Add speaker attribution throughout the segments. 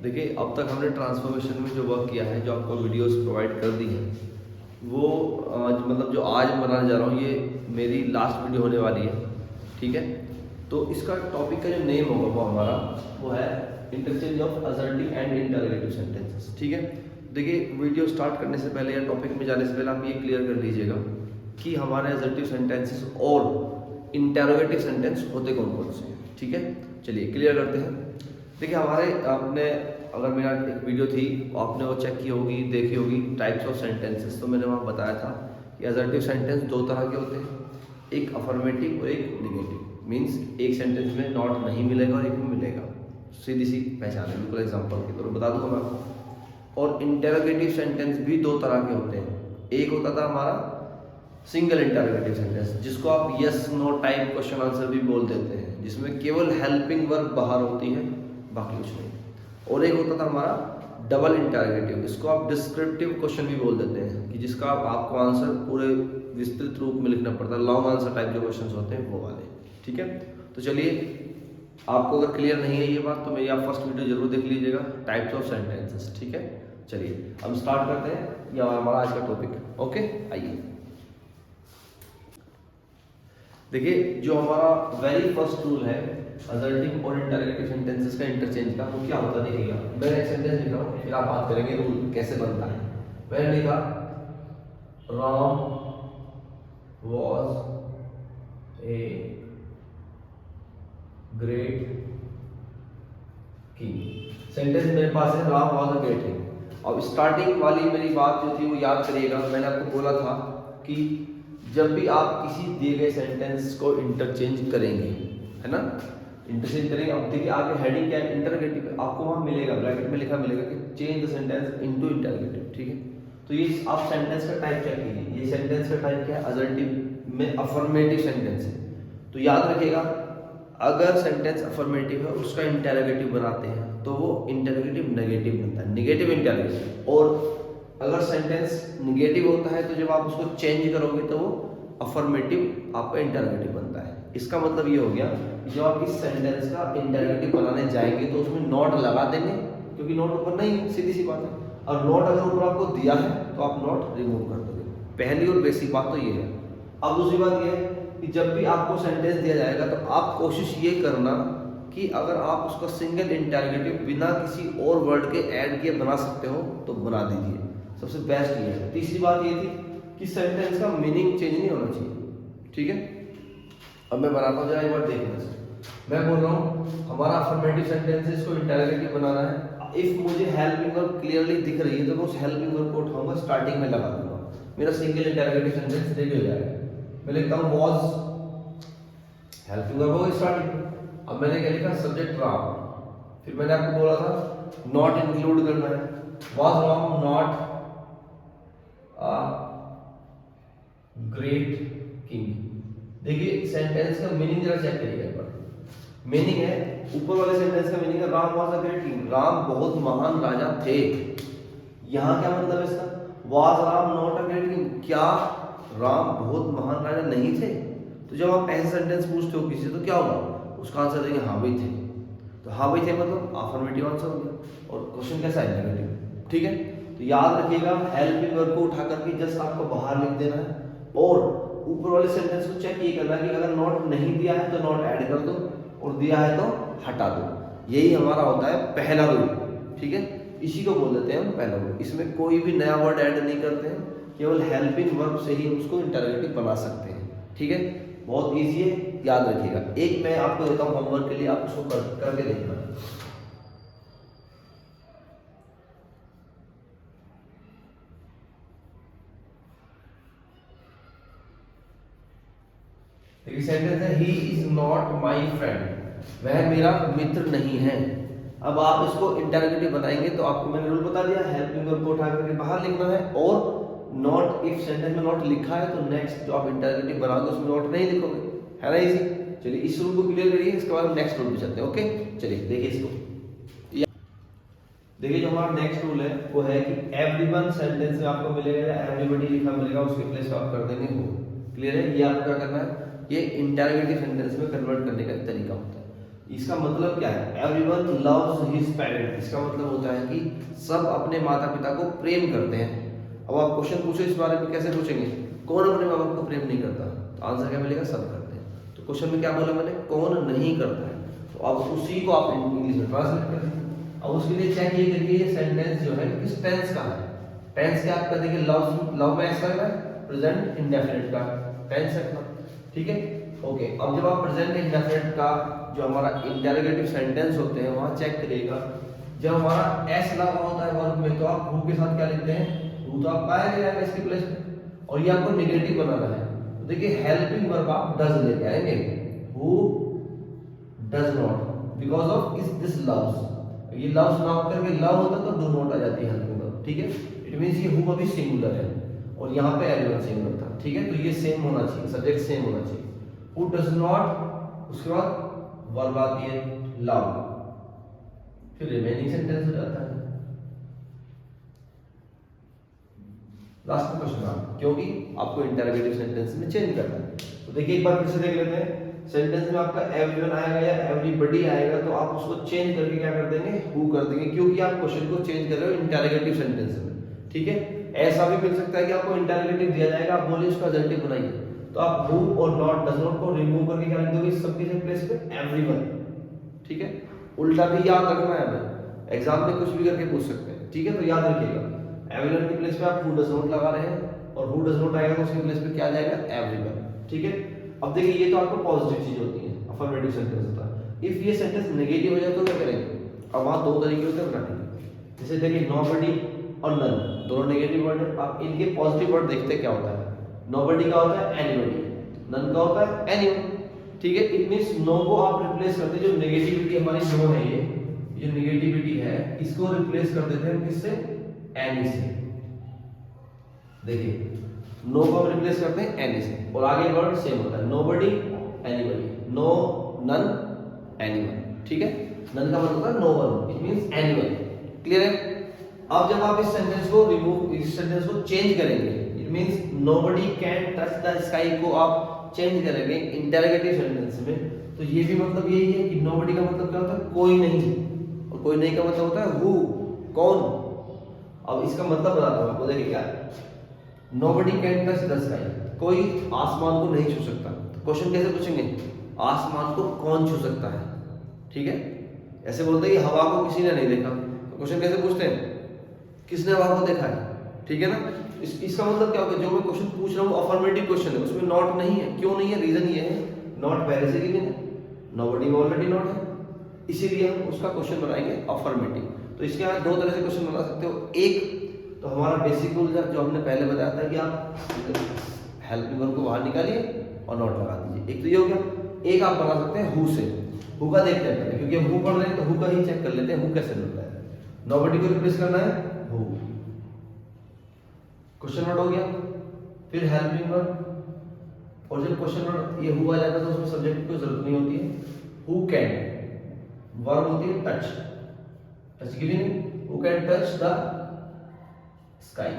Speaker 1: देखिए, अब तक हमने ट्रांसफॉर्मेशन में जो वर्क किया है, जो आपको वीडियोस प्रोवाइड कर दी है, वो मतलब जो आज मैं बनाने जा रहा हूँ, ये मेरी लास्ट वीडियो होने वाली है। ठीक है, तो इसका टॉपिक का जो नेम होगा वो हमारा वो है interchange of assertive and interrogative sentences. ठीक है, देखिए वीडियो स्टार्ट करने से पहले या टॉपिक में जाने से पहले आप ये क्लियर कर लीजिएगा कि हमारे असर्टिव सेंटेंसेस और इंटरोगेटिव सेंटेंस होते कौन कौन से हैं। ठीक है, चलिए क्लियर करते हैं। देखिए, हमारे आपने अगर मेरा एक वीडियो थी आपने वो चेक की होगी, देखी होगी, टाइप्स ऑफ सेंटेंसेस, तो मैंने वहाँ बताया था कि असर्टिव सेंटेंस दो तरह के होते हैं, एक अफर्मेटिव और एक निगेटिव। मीन्स एक सेंटेंस में नॉट नहीं मिलेगा और एक में मिलेगा, सीधी सी पहचान है, बिल्कुल एग्जाम्पल के तौर पर बता दूंगा मैं आपको। और इंटरोगेटिव सेंटेंस भी दो तरह के होते हैं। एक होता था हमारा सिंगल इंटरोगेटिव सेंटेंस, जिसको आप yes no type question answer भी बोल देते हैं, जिसमें केवल हेल्पिंग वर्ब बाहर होती है, बाकी कुछ नहीं। और एक होता था हमारा डबल इंटरोगेटिव, इसको आप डिस्क्रिप्टिव क्वेश्चन भी बोल देते हैं, कि जिसका आपको आंसर पूरे विस्तृत रूप में लिखना पड़ता है, लॉन्ग आंसर टाइप जो क्वेश्चन होते हैं वो वाले। ठीक है, तो चलिए, आपको अगर क्लियर नहीं है ये बात तो मेरी आप फर्स्ट वीडियो जरूर देख लीजिएगा, टाइप्स ऑफ सेंटेंसेस। ठीक है, चलिए हम स्टार्ट करते हैं, ये हमारा आज का टॉपिक है। ओके, आइए देखिए, जो हमारा वेरी फर्स्ट रूल है असर्टिव और इंटरोगेटिव सेंटेंसेस का इंटरचेंज का, वो क्या होता है देखिएगा। मैंने एक सेंटेंस लिखा हूँ, फिर आप बात करेंगे रूल कैसे बनता है। मैंने लिखा Ram was a great king. Sentence मेरे पास है Ram was a great king. अब स्टार्टिंग वाली मेरी बात जो थी वो याद करिएगा, मैंने आपको बोला था कि जब भी आप किसी दिए गए सेंटेंस को इंटरचेंज करेंगे, है ना, इंटरचेंज करेंगे। अब देखिए आगे हेडिंग क्या है, इंटरोगेटिव, आपको वहां मिलेगा ब्रैकेट में लिखा मिलेगा कि change the sentence into interrogative. ठीक है, तो ये आप सेंटेंस का टाइप चेक कीजिए, ये सेंटेंस का टाइप क्या है, असर्टिव में अफर्मेटिव सेंटेंस है। तो याद रखिएगा, अगर सेंटेंस अफर्मेटिव है उसका इंटरोगेटिव बनाते हैं तो वो इंटरोगेटिव नेगेटिव बनता है, नेगेटिव इंटरोगेटिव। और अगर सेंटेंस निगेटिव होता है तो जब आप उसको चेंज करोगे तो वो अफर्मेटिव आपका इंटरोगेटिव बनता है। इसका मतलब ये हो गया कि जब आप इस सेंटेंस का इंटरोगेटिव बनाने जाएंगे तो उसमें नॉट लगा देंगे, क्योंकि नॉट ऊपर नहीं है, सीधी सी बात है। और नॉट अगर ऊपर आपको दिया है तो आप नॉट रिमूव कर दोगे। पहली और बेसिक बात तो ये है। अब दूसरी बात ये है कि जब भी आपको सेंटेंस दिया जाएगा तो आप कोशिश ये करना कि अगर आप उसका सिंगल इंटरोगेटिव बिना किसी और वर्ड के ऐड किए बना सकते हो तो बना दीजिए, सबसे बेस्ट ये है। तीसरी बात ये थी कि सेंटेंस का मीनिंग चेंज नहीं होना चाहिए। ठीक है, अब मैं बनाता हूँ, जरा एक बार देखना। मैं बोल रहा हूँ हमारा अफर्मेटिव सेंटेंस है, इसको इंटरोगेटिव बनाना है। इफ मुझे हेल्पिंग वर्ब क्लियरली दिख रही है तो मैं उस हेल्पिंग वर्ब को उठाऊंगा, स्टार्टिंग में लगा दूंगा, मेरा सिंगल इंटरोगेटिव सेंटेंस रेडी हो जाएगा। मैं लिखता हूँ वॉज, हेल्पिंग वर्ब होगा स्टार्टिंग। अब मैंने क्या लिखा, सब्जेक्ट राम। फिर मैंने आपको बोला था नॉट इंक्लूड करना है, was Ram not great king. देखिए सेंटेंस का मीनिंग जरा चेक करिएगा एक बार। मीनिंग है, ऊपर वाले सेंटेंस का मीनिंग है Ram was a great king, Ram बहुत महान राजा थे। यहाँ क्या मतलब है इसका, was Ram not a great king, क्या राम बहुत महान राजा नहीं थे। तो जब आप ऐसे सेंटेंस पूछते हो किसी से तो क्या होगा, उसका आंसर देंगे हाँ भाई थे। तो हाँ भाई थे मतलब अफर्मेटिव आंसर हो गया, और क्वेश्चन कैसा है, नेगेटिव। ठीक है, तो याद रखिएगा हेल्पिंग वर्ब को उठा करके जस्ट आपको बाहर लिख देना है, और ऊपर वाले सेंटेंस को चेक ये करना है कि अगर नॉट नहीं दिया है तो नॉट ऐड कर दो, और दिया है तो हटा दो। यही हमारा होता है पहला रूल। ठीक है, इसी को बोल देते हैं हम पहला रूल। इसमें कोई भी नया वर्ड ऐड नहीं करते हैं, केवल हेल्पिंग वर्ब से ही उसको इंटरोगेटिव बना सकते हैं। ठीक है, बहुत ईजी है, याद रखिएगा। एक मैं आपको देता हूँ होमवर्क के लिए, आप उसको करके देखना। सेंटेंस है he is not my friend, वह मेरा मित्र नहीं है। अब आप इसको इंटरोगेटिव बनाएंगे तो आपको मैंने रूल बता दिया, हेल्पिंग वर्ब को उठा करके बाहर लिखना है, और नॉट, इफ सेंटेंस में नॉट लिखा है तो नेक्स्ट जो आप इंटरोगेटिव बनाओगे उसमें नॉट नहीं लिखोगे, है ना इजी। चलिए इस रूल को क्लियर करिए, इसके बाद हम नेक्स्ट रूल पे चलते हैं। ओके, चलिए देखिए इसको। देखिए जो हमारा नेक्स्ट रूल है वो है कि एवरीवन सेंटेंस में आपको मिलेगा या एवरीबॉडी लिखा मिलेगा, उसके प्लेस पे आप कर देंगे हो। क्लियर है, ये आपको क्या करना है, ये इंटरोगेटिव सेंटेंस में कन्वर्ट करने का तरीका होता है। इसका मतलब क्या है? एवरीवन लव्स हिज पेरेंट, इसका मतलब होता है कि सब अपने माता पिता को प्रेम करते हैं। अब आप क्वेश्चन पूछो इस बारे में, कैसे पूछेंगे? कौन अपने माँ बाप को प्रेम नहीं करता? तो आंसर क्या मिलेगा? सब करते हैं। तो क्वेश्चन में क्या बोला मैंने? कौन नहीं करता है। तो अब उसी को आप इंग्लिश में ट्रांसलेट कर देंगे। अब उसके लिए चेक ये करिए ये सेंटेंस जो है किस टेंस का है। टेंस क्या आप कर देंगे? लव में ऐसा लग रहा है प्रेजेंट इंडेफिनिट का टेंस रखना, ठीक है। ओके, अब जब आप प्रेजेंट इंडेफिनिट का जो हमारा इंटेरोगेटिव सेंटेंस होते हैं वहां चेक करिएगा, जब हमारा एस लगा होता है वर्ब में तो आप हु के साथ क्या लिखते हैं? हु तो आपका आया जाएगा इसके प्लेस में, और ये आपको नेगेटिव बनाना है। तो देखिए हेल्पिंग वर्ब आप डज लेके आएंगे, who does not, because of इस दिस लव्स, ये लव्स ना होकर के लव होता तो डू नॉट आ जाती है हेल्पिंग वर्ब, ठीक है। इट मींस ये हु अभी सिंगुलर है और यहाँ पे एवरीवन सिंगुलर था, ठीक है। तो ये सेम होना चाहिए, सब्जेक्ट सेम होना चाहिए। हु डज नॉट, उसके बाद वर्ब आती है लव, फिर रिमेनिंग सेंटेंस हो जाता है। लास्ट में क्वेश्चन मार्क, क्योंकि आपको इंटरोगेटिव सेंटेंस में चेंज करना है। तो देखिए एक बार फिर से देख लेते हैं। सेंटेंस में आपका एवरीवन आएगा या एवरीबॉडी आएगा तो आप उसको चेंज करके क्या कर देंगे? हु कर देंगे, क्योंकि आप क्वेश्चन को चेंज कर रहे हो इंटरोगेटिव सेंटेंस में, ठीक है। ऐसा भी मिल सकता है कि आपको इंटरोगेटिव दिया जाएगा, आप बोलिए उसका एडजेक्टिव बनाइए, तो आप हु और नॉट डज नॉट को रिमूव करके क्या लिख दोगे? सबके प्लेस पे एवरीवन, ठीक है। उल्टा भी याद रखना है हमें, एग्जाम में कुछ भी करके पूछ सकते हैं, ठीक है। तो याद रखिएगा एवरीवन के प्लेस पे आप हु डज नॉट लगा रहे हैं और हु डज नॉट आएगा तो उसके प्लेस पे क्या आ जाएगा? एवरीवन, ठीक है। अब देखिए ये तो आपको पॉजिटिव चीज होती है, अफर्मेटिव सेंटेंस होता है। इफ ये सेंटेंस नेगेटिव हो जाए तो क्या करेंगे? अब वहां दो तरीके होते हैं बनाने के, जैसे देखिए नोबडी और नन, दोनों नेगेटिव वर्ड है। आप इनके पॉजिटिव वर्ड देखते क्या होता है? नोबडी का होता है एनीबॉडी, नन का होता है एनीवन, ठीक है। इट मींस नो को आप रिप्लेस करते हैं, जो नेगेटिविटी हमारी नो है, ये नेगेटिविटी है, इसको रिप्लेस कर देते हैं किससे? एनी से। देखिए नो को हम रिप्लेस करते हैं एनी से, और आगे वर्ड सेम होता है, nobody anybody, no none anyone, ठीक है। नन का मतलब होता है no one, it means anyone, clear है। अब जब आप इस सेंटेंस को रिमूव, इस सेंटेंस को चेंज करेंगे, it means nobody can touch the sky को आप चेंज करेंगे इंटरोगेटिव सेंटेंस में, तो ये भी मतलब यही है कि नोबडी का मतलब क्या होता है? कोई नहीं, और कोई नहीं का मतलब होता है हु, कौन। अब इसका मतलब बताता हूं आपको, देखिए क्या है। Nobody can touch the sky, कोई आसमान को नहीं छू सकता। तो क्वेश्चन कैसे पूछेंगे? आसमान को कौन छू सकता है, ठीक है। ऐसे बोलते हैं कि हवा को किसी ने नहीं देखा, तो क्वेश्चन कैसे पूछते हैं? किसने हवा को देखा है, ठीक है ना। इसका मतलब क्या होगा? जो मैं क्वेश्चन पूछ रहा हूँ अफर्मेटिव क्वेश्चन है, उसमें नॉट नहीं है। क्यों नहीं है? रीजन ये है, नॉट पहले से गिवन है, नोबडी में ऑलरेडी नॉट है, इसीलिए हम उसका क्वेश्चन बनाएंगे अफर्मेटिव। तो इसके बाद दो तरह से क्वेश्चन बना सकते हो। एक तो हमारा बेसिक रूल जो हमने पहले बताया था कि आप हेल्पिंग वर्ब को बाहर निकालिए और नॉट लगा दीजिए, एक तो ये हो गया। एक आप बना सकते हैं हु से, हु का देखते हैं पहले, क्योंकि हम हु पढ़ रहे हैं तो हु का ही चेक कर लेते हैं, हु कैसे मिलता है। नोबडी को रिप्लेस करना है हु, क्वेश्चन वर्ड हो गया। फिर हेल्पिंग वर्ब, और जब क्वेश्चन वर्ड ये हु आ जाता है तो उसमें सब्जेक्ट की जरूरत नहीं होती है। हु कैन वर्ब होती है touch, touch giving, who can touch the sky.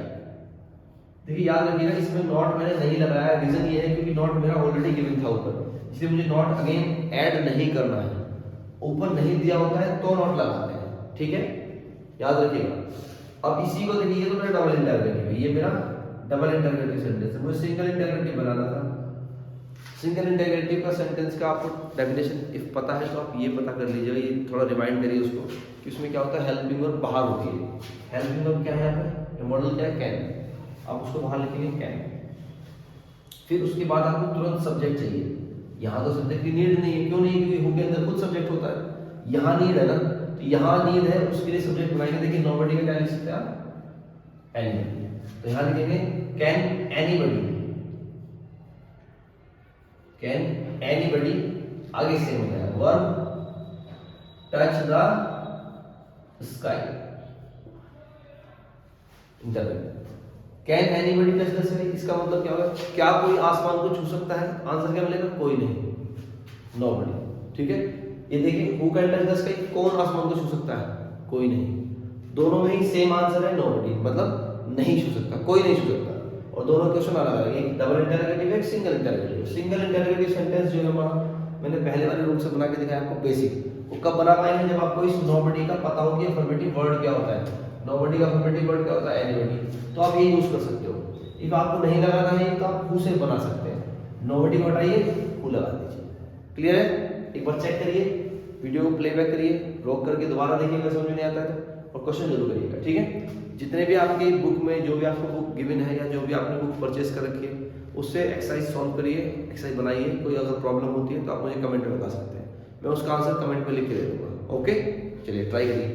Speaker 1: देखिए याद रखिएगा इसमें नॉट मैंने नहीं लगाया, रीजन ये है क्योंकि नॉट मेरा ऑलरेडी गिवन था ऊपर, इसलिए मुझे नॉट अगेन ऐड नहीं करना है। ऊपर नहीं दिया होता है तो नॉट लगाते हैं, ठीक है, याद रखिएगा। अब इसी को देखिए, ये तो मेरा डबल इंटरगेटिव है, ये मेरा डबल इंटरगेटिव सेंटेंस है, मुझे सिंगल इंटरगेटिव बनाना था। सिंगल इंटरगेटिव का सेंटेंस का आपको डेफिनेशन इफ पता है तो आप ये पता कर लीजिए, ये थोड़ा रिमाइंड करिए उसको कि उसमें क्या होता है। हेल्पिंग वर्ब बाहर होती है, हेल्पिंग वर्ब क्या है यहाँ पे? मॉडल क्या है? कैन, आप उसको बाहर लिखेंगे कैन। फिर उसके बाद आपको तुरंत सब्जेक्ट चाहिए। यहाँ तो सब्जेक्ट की नीड नहीं है, क्यों नहीं? क्योंकि हु के अंदर खुद सब्जेक्ट होता है। यहाँ नीड है ना, तो यहाँ नीड है, उसके लिए सब्जेक्ट बनाएंगे। देखिए नोबडी का क्या लिख सकते हैं आप? एनीबॉडी, तो यहाँ लिखेंगे कैन एनीबॉडी, कैन एनीबॉडी, आगे से हो जाएगा verb touch the sky, can anybody touch the sky. इसका मतलब क्या होगा? क्या कोई आसमान को छू सकता है? आंसर क्या मिलेगा? कोई नहीं, नोबडी, ठीक है। ये देखिए who can touch the sky, कौन आसमान को छू सकता है? कोई नहीं। दोनों में ही सेम आंसर है, नोबडी, मतलब नहीं छू सकता, कोई नहीं छू सकता। और दोनों क्वेश्चन अलग अलग, एक डबल इंटरगेटिव है, एक single interrogative. Single interrogative sentence जो है हमारा मैंने पहले वाले रूल से बना के दिखाया आपको बेसिक। वो कब बना पाएंगे? जब आपको इस नोबडी का पता हो कि अफर्मेटिव वर्ड क्या होता है। नोबडी का अफर्मेटिव वर्ड क्या होता है? एनीबडी। तो आप ये यूज कर सकते हो। इफ आपको नहीं लगाना है तो आप हु से बना सकते हैं। नोबडी को हटाइए, हु लगा दीजिए। क्लियर है? एक बार चेक करिए, वीडियो को प्लेबैक करिए, रोक करके दोबारा देखिएगा समझ में नहीं आता है तो, और क्वेश्चन जरूर करिएगा। ठीक है? जितने भी आपकी बुक में जो भी आपको बुक गिवन है या जो भी आपने बुक परचेज कर रखी है उससे एक्सरसाइज सॉल्व करिए, एक्सरसाइज बनाइए। कोई अगर प्रॉब्लम होती है तो आप मुझे कमेंट में बता सकते हैं, मैं उसका आंसर कमेंट में लिख के दे दूंगा। ओके, चलिए ट्राई करिए।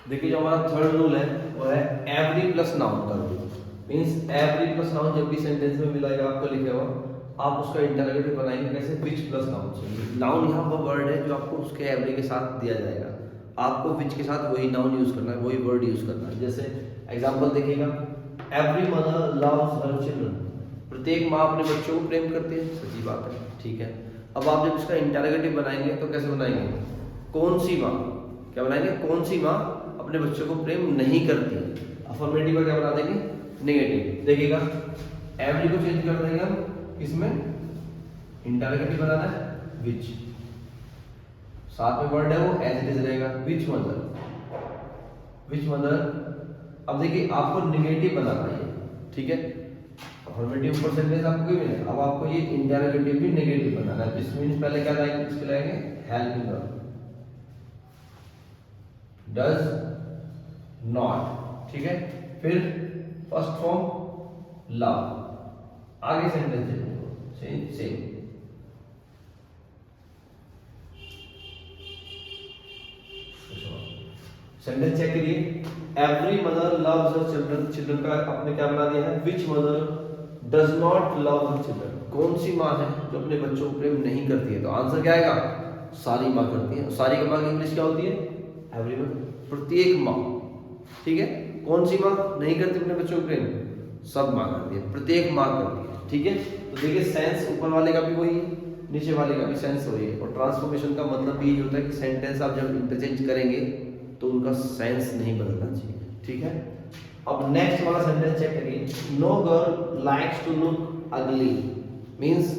Speaker 1: देखिए जो हमारा थर्ड रूल है वो है एवरी प्लस नाउन का rule. Means every plus noun जब भी सेंटेंस में मिलाएगा आपको लिखे हुआ, आप उसका इंटरोगेटिव बनाएंगे कैसे? विच प्लस नाउन से। नाउन यहाँ वो वर्ड है जो आपको उसके एवरी के साथ दिया जाएगा, आपको विच के साथ वही नाउन यूज करना है, वही वर्ड यूज करना है। जैसे एग्जांपल देखिएगा, every mother loves her children. प्रत्येक माँ अपने बच्चों को प्रेम करती है, सच्ची बात है। ठीक है, अब आप जब इसका इंटरोगेटिव बनाएंगे तो कैसे बनाएंगे? कौन सी माँ, क्या बनाएंगे? कौन सी माँ अपने बच्चों को प्रेम नहीं करती? अफर्मेटिव का क्या बना देंगे? नेगेटिव। देखिएगा एवरी को चेंज कर देंगे हम, इसमें इंटरोगेटिव बनाना है विच, साथ में वर्ड है वो एज इट इज रहेगा, विच मदर, विच मदर। अब देखिए आपको नेगेटिव बनाना है, ठीक है? अफर्मेटिव पर सेंटेंस आपको गिवन है, अब आपको ये इंटरोगेटिव भी नेगेटिव बनाना है। दिस मींस पहले क्या लाएंगे? इसके लाएंगे हेल्पिंग वर्ब, डज नॉट। ठीक है, फिर फर्स्ट फॉर्म लव, आगे सेंटेंस सेम। सेंटेंस चेक करिए, every mother loves her children. Children का आपने क्या बना दिया है? Which mother does not love her children. कौन सी माँ है जो अपने बच्चों को प्रेम नहीं करती है? तो आंसर क्या आएगा? सारी माँ करती है। सारी का माँ की इंग्लिश क्या होती है? एवरीवन, प्रत्येक माँ। ठीक है, कौन सी माँ नहीं करती अपने बच्चों को प्रेम? सब माँ करती है, प्रत्येक माँ करती है। ठीक है, तो देखिए सेंस ऊपर वाले का भी वही है, नीचे वाले का भी सेंस वही है। और ट्रांसफॉर्मेशन का मतलब भी ये होता है कि सेंटेंस आप जब इंटरचेंज करेंगे तो उनका सेंस नहीं बदलना चाहिए। ठीक है, अब नेक्स्ट वाला सेंटेंस चेक करिए, no girl likes to look ugly. Means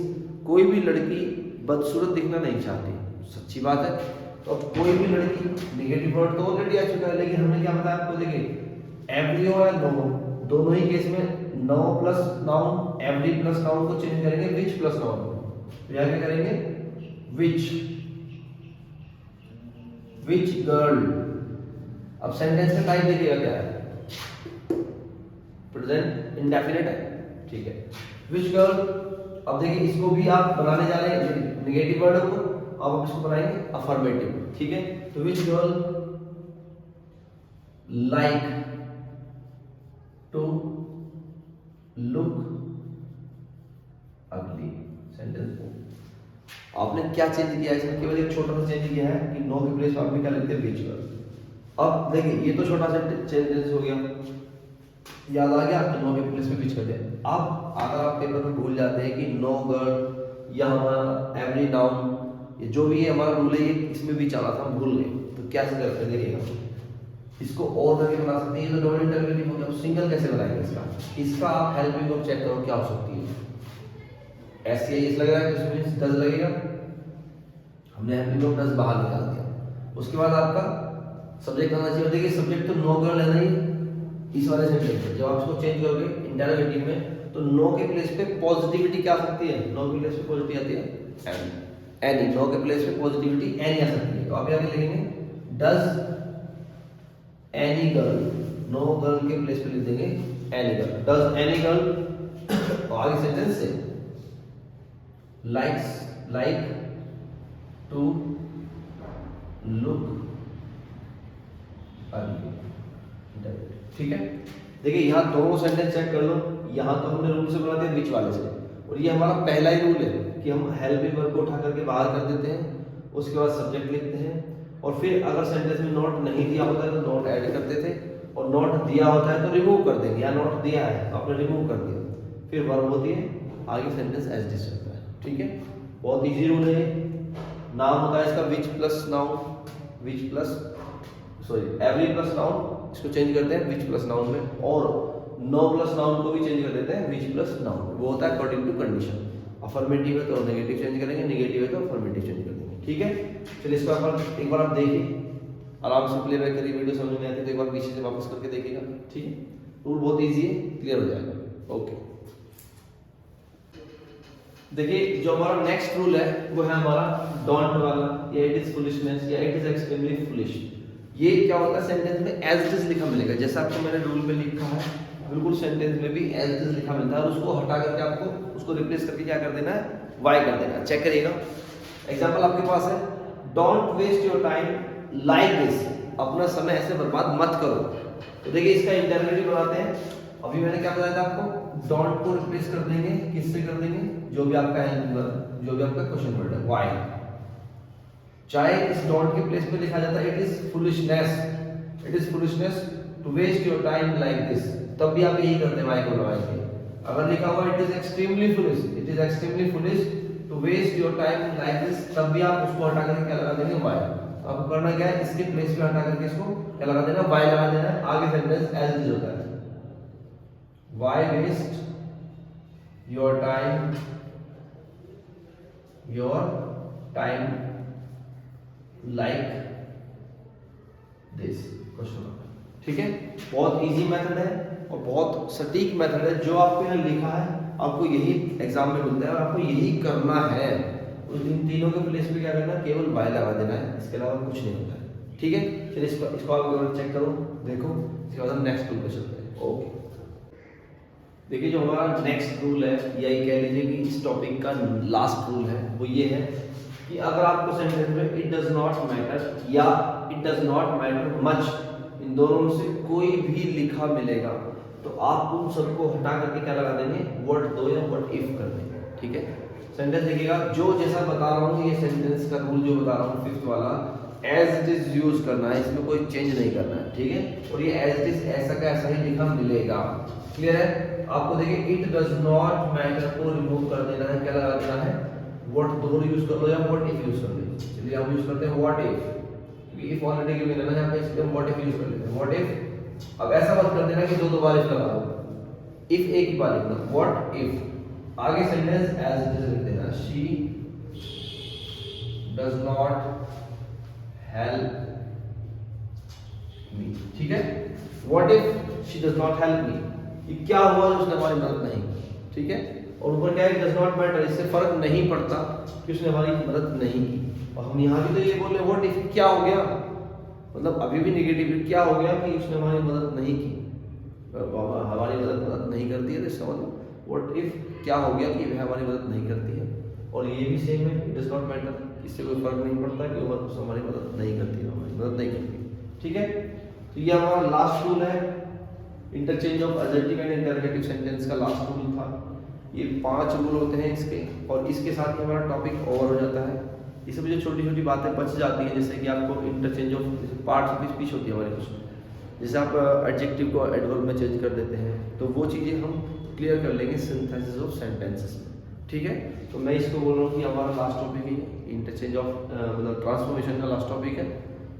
Speaker 1: कोई भी लड़की बदसूरत दिखना नहीं चाहती, सच्ची बात है। तो अब कोई भी लड़की, नेगेटिव वर्ड तो ऑलरेडी आ चुका है, लेकिन हमने क्या बताया आपको? देखिए एवरी और नो, दोनों ही केस में no plus noun, every plus noun को चेंज करेंगे विच प्लस नाउन। तो यहाँ क्या करेंगे? Which, which girl. अब सेंटेंस का टाइप देखिएगा क्या है? प्रेजेंट इंडेफिनिट है। ठीक है, विच गर्ल। अब देखिए इसको भी आप बनाने जा रहे हैं नेगेटिव वर्ड को, अब आप इसको बनाएंगे अफर्मेटिव। ठीक है, तो विच गर्ल लाइक टू लुक अगली। सेंटेंस को आपने क्या चेंज किया है इसमें? केवल एक छोटा सा चेंज किया है कि नो के प्लेस पर आपने क्या लिखते हैं? विच गर्ल। अब देखिए ये तो छोटा सा चेंजेस हो गया, याद आ गया तो नो के प्लेस पे विच कर दिया। अब अगर आप पेपर में भूल जाते हैं कि नो गर्ल या हमारा एवरी नाउन, ये जो भी है हमारा रूल है, ये इसमें भी चला था, हम भूल गए, तो क्या से करते हैं? देखिएगा इसको और करके बना सकते हैं। ये तो डबल इंटरवेटिव हो गया, सिंगल कैसे बनाएंगे इसका? इसका आप हेल्पिंग वर्ब चेक करो क्या हो सकती है। ऐसे ही लग रहा है तो इसमें डज लगेगा, हमने हेल्पिंग वर्ब डज बाहर निकाल दिया। उसके बाद आपका सब्जेक्ट आना चाहिए। देखिए सब्जेक्ट तो नो गर्ल है नहीं इस वाले सेंटेंस में, जब आप इसको चेंज करोगे इंटरोगेटिव में तो नो के प्लेस पे पॉजिटिविटी क्या आ सकती है? नो के प्लेस पे पॉजिटिव आती है एनी, नो के प्लेस पे पॉजिटिविटी एनी आ सकती है। तो आप यहाँ पे लिखेंगे does any girl, no girl के प्लेस पे लिख देंगे any girl, does any girl. और आगे सेंटेंस से लाइक्स, लाइक टू लुक अगली। ठीक है, देखिए यहाँ दोनों सेंटेंस चेक कर लो। यहाँ तो हमने रूल से बना दिया विच वाले से, और ये हमारा पहला ही रूल है कि हम हेल्पिंग वर्ब को उठा करके बाहर कर देते हैं, उसके बाद सब्जेक्ट लिखते हैं, और फिर अगर सेंटेंस में नॉट नहीं दिया होता है तो नॉट ऐड करते थे, और नॉट दिया होता है तो रिमूव कर देंगे, या नॉट दिया है तो आपने रिमूव कर दिया, फिर वर्ब होती है, आगे सेंटेंस एज डिस चलता है। ठीक है, बहुत इजी रूल है। नाम होता है इसका which plus noun, which plus sorry every plus noun, इसको चेंज करते हैं विच प्लस नाउन में, और नो प्लस नाउन को भी चेंज कर देते हैं विच प्लस नाउन। वो होता है अकॉर्डिंग टू कंडीशन। अफर्मेटिव है तो नेगेटिव चेंज करेंगे, नेगेटिव है तो अफर्मेटिव चेंज कर देंगे। ठीक है, चलिए इसको एक बार आप देखिए, आराम से प्लेबैक करिए, वीडियो समझ में आती है तो एक बार पीछे से वापस करके देखिएगा। ठीक है, रूल बहुत इजी है, क्लियर हो जाएगा। ओके, देखिए जो हमारा नेक्स्ट रूल है वो है हमारा डोंट वाला, या इट इज फुलिशनेस, या इट इज एक्सट्रीमली फुलिश। ये क्या होता है, सेंटेंस में एज इट इज लिखा मिलेगा, जैसा आपको मैंने रूल में लिखा है बिल्कुल सेंटेंस में भी एज इट इज लिखा मिलता है, और उसको हटा करके आपको उसको रिप्लेस करके क्या कर देना है, वाई कर देना है। चेक करिएगा, एग्जांपल आपके पास है, don't waste your time like this, अपना समय ऐसे बर्बाद मत करो। तो देखिए इसका इंटरनेटिव बनाते हैं। अभी मैंने क्या बताया था आपको, डोंट को रिप्लेस कर देंगे, किससे कर देंगे, जो भी आपका क्वेश्चन वर्ड है, व्हाई। चाहे इस डोंट के प्लेस पे लिखा जाता है it is foolishness to waste your time like this, तब भी आप यही करते हैं, व्हाई को लगा के। अगर लिखा हुआ it is extremely foolish to waste your time like this, तब भी आप उसको हटा करके क्या लगा देंगे, व्हाई। आपको करना क्या है, इसके प्लेस पे हटा करके इसको क्या लगा देना, व्हाई लगा देना है। आगे सेंटेंस एज इट इज होता है, why waste your time like this, question. ठीक है, बहुत इजी मेथड है और बहुत सटीक मेथड है, जो आपको यहाँ लिखा है आपको यही एग्जाम में मिलता है और आपको यही करना है। इन तीनों के प्लेस पे क्या करना है, केवल वाई लगा देना है, इसके अलावा कुछ नहीं होता है। ठीक है, चलिए इसको आप चेक करो, देखो, इसके बाद हम नेक्स्ट रूल पे चलते हैं। ओके, देखिए जो हमारा नेक्स्ट रूल है, या ये कह लीजिए कि इस टॉपिक का लास्ट रूल है, वो ये है कि अगर आपको सेंटेंस में इट डज नॉट मैटर या it does not matter much, इन दोनों में से कोई भी लिखा मिलेगा तो आप उन सबको हटा करके क्या लगा देंगे, व्हाट दो या व्हाट इफ कर देंगे। ठीक है, सेंटेंस देखिएगा, जो जैसा बता रहा हूँ, ये सेंटेंस का रूल जो बता रहा हूँ फिफ्थ वाला, एज इट इज यूज करना है, इसमें कोई चेंज नहीं करना है। ठीक है, और ये एज इट इज ऐसा का ऐसा ही लिखा मिलेगा। क्लियर है, आपको देखिए इट डज नॉट मैटर को रिमूव कर देना है, क्या लगा देना है, व्हाट दोनों यूज कर लो या व्हाट इफ यूज कर लो। चलिए हम यूज करते हैं व्हाट इफ, क्योंकि इफ ऑलरेडी गिवन है ना यहाँ पे, इसलिए हम व्हाट इफ यूज कर लेते हैं। व्हाट इफ, अब ऐसा मत कर देना कि दो बार इफ लगा दो, इफ एक ही बार लिखना, व्हाट इफ, आगे सेंटेंस एज इट इज लिख देना, she does not help me. ठीक है, what if she does not help me, ये क्या हुआ जो उसने हमारी मदद नहीं की। ठीक है, और ऊपर क्या है, डज नॉट मैटर, इससे फर्क नहीं पड़ता कि उसने हमारी मदद नहीं की। और हम यहाँ भी तो ये बोल रहे हैं व्हाट इफ, क्या हो गया, मतलब अभी भी नेगेटिव, क्या हो गया कि उसने हमारी मदद नहीं की, हमारी मदद नहीं करती है, तो इसका मतलब व्हाट इफ क्या हो गया कि वह हमारी मदद नहीं करती है। और ये भी सेम है, इट डज नॉट मैटर, इससे कोई फर्क नहीं पड़ता कि वो हमारी मदद नहीं करती है, हमारी मदद नहीं करती। ठीक है, तो ये हमारा लास्ट रूल है, interchange of adjective and interrogative sentence का लास्ट रूल था। ये 5 रूल होते हैं इसके, और इसके साथ ही हमारा टॉपिक ओवर हो जाता है। इसमें जो छोटी छोटी बातें बच जाती हैं, जैसे कि आपको interchange of parts of speech होती है हमारी कुछ, जैसे आप एडजेक्टिव को एडवर्ब में चेंज कर देते हैं, तो वो चीज़ें हम क्लियर कर लेंगे सिंथेसिस ऑफ सेंटेंसेस में। ठीक है, तो मैं इसको बोल रहा हूँ कि हमारा last topic he interchange of मतलब ट्रांसफॉर्मेशन का लास्ट टॉपिक है।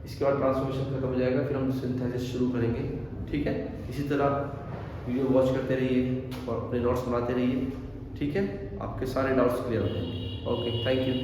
Speaker 1: इसके बाद ट्रांसफॉर्मेशन खत्म हो जाएगा, फिर हम सिंथेसिस शुरू करेंगे। ठीक है, इसी तरह वीडियो वॉच करते रहिए और अपने नोट्स बनाते रहिए। ठीक है, आपके सारे डाउट्स क्लियर हो जाएंगे। Okay, thank you.